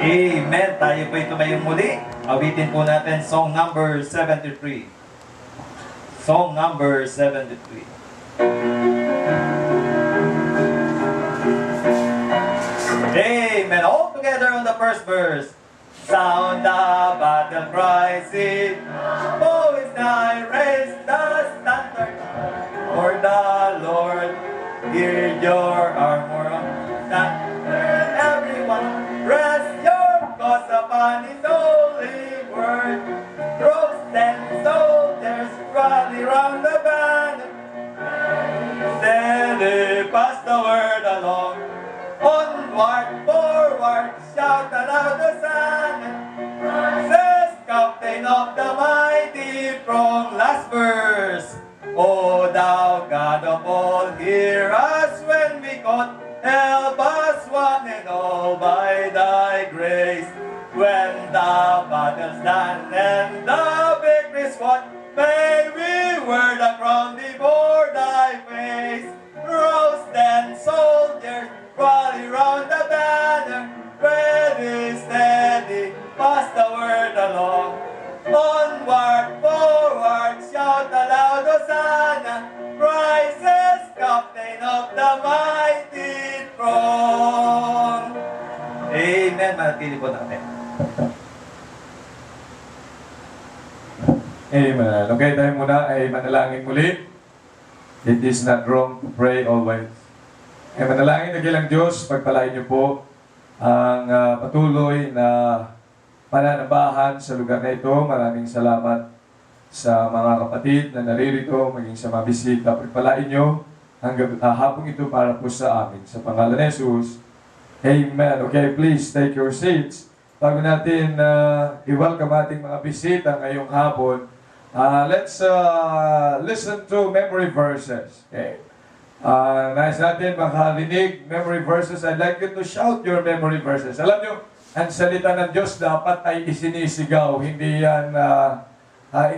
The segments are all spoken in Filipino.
Amen. Tayo po tumayong muli. Awitin po natin song number 73. Song number 73. Amen. All together on the first verse. Sound the battle cry, sing. Oh, it's nigh, raise the standard for the Lord. Hear your armor on standard, everyone. Rest your cause upon His holy word. Troops and soldiers rally round the banner. Steady, pass the word along. Onward, forward, shout aloud the sun. Says Captain of the mighty from last verse. O thou God of all, hear us when we call. Help us one and all by thy grace. When the battle's done and the victory this one. May we wear the crown before thy face. Roasted soldiers rally round the banner. Ready, steady, pass the word along. Onward, forward, shout aloud, Hosanna. Rises, captain of the mighty throne. Amen. Manatili po natin. Amen. Okay, tayo muna ay manalangin muli. It is not wrong to pray always. Ay manalangin na kilang Diyos, pagpalain niyo po ang patuloy na pananabahan sa lugar na ito. Maraming salamat sa mga kapatid na naririto, maging sa mga bisita. Pagpalain niyo hanggang hapong ito para po sa amin. Sa pangalan ni Jesus. Amen. Okay, please take your seats. Bago natin i-welcome ating mga bisita ngayong hapon, let's listen to memory verses. Okay. Nais natin makarinig memory verses. I'd like you to shout your memory verses. Alam nyo, ang salita ng Diyos dapat ay isinisigaw, hindi yan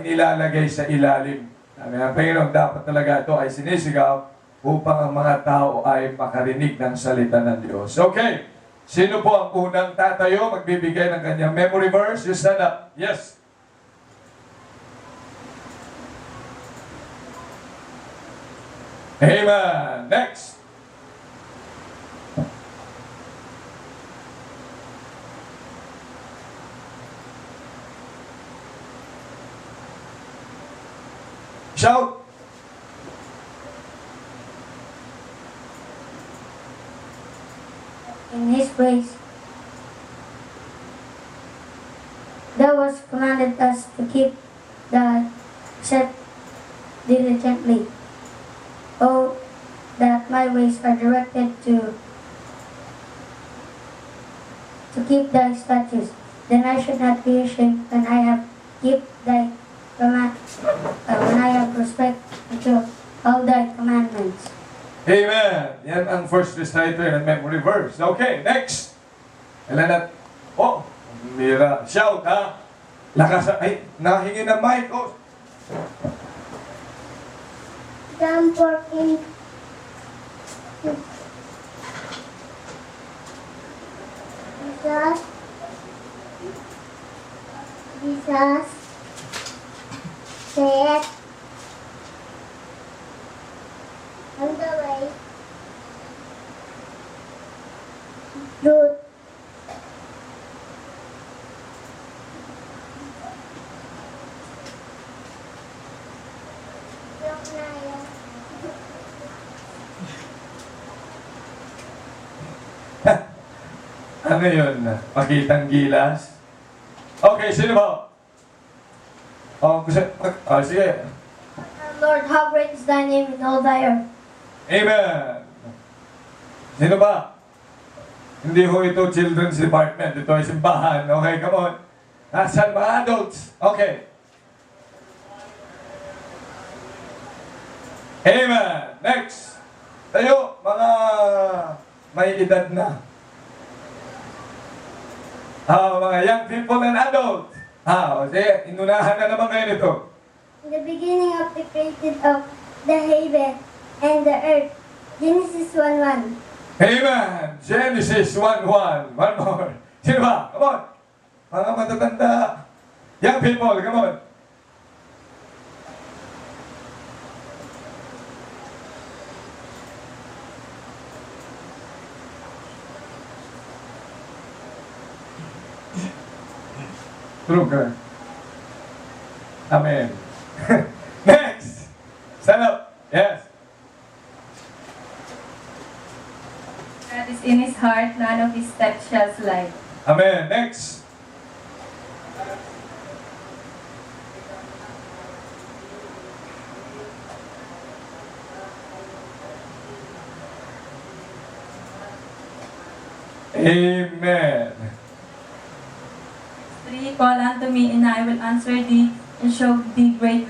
inilalagay sa ilalim. Ang Panginoon dapat talaga ito ay sinisigaw upang ang mga tao ay makarinig ng salita ng Diyos. Okay, sino po ang unang tatayo magbibigay ng kanyang memory verse? You stand up. Yes. Amen. Next. Shout. In His praise, thou hast commanded us to keep thy precepts diligently. Oh, that my ways are directed to keep thy statutes. Then I should not be ashamed when I have kept thy when I have respect to all thy commandments. Amen. Yan ang first reciter ng memory verse. Okay, next. Ilan na? Oh, mira. Shout, ha? Lakas. Ay, nahingi ng mic. Oh. John 14. Jesus said, on the way, truth, Ano yun? Pakitang gilas? Okay, sino ba? Oh, sige. Lord, how great is thy name in all thy earth. Amen. Sino ba? Hindi ho ito children's department. Ito ay simbahan. Okay, come on. Nasaan mga adults? Okay. Amen. Next. Tayo, mga may edad na. Mga young people and adults. Sige, inunahan na naman ngayon ito. In the beginning of the created of the heaven and the earth. Genesis 1:1. Amen. Genesis 1:1. One more. Sino ba? Come on. Mga matatanda. Young people, come on. True, girl. Amen. Next. Stand up. Yes. That is in his heart, none of his steps shall slide. Amen. Next. Amen. 3, call unto me, and I will answer thee, and show thee great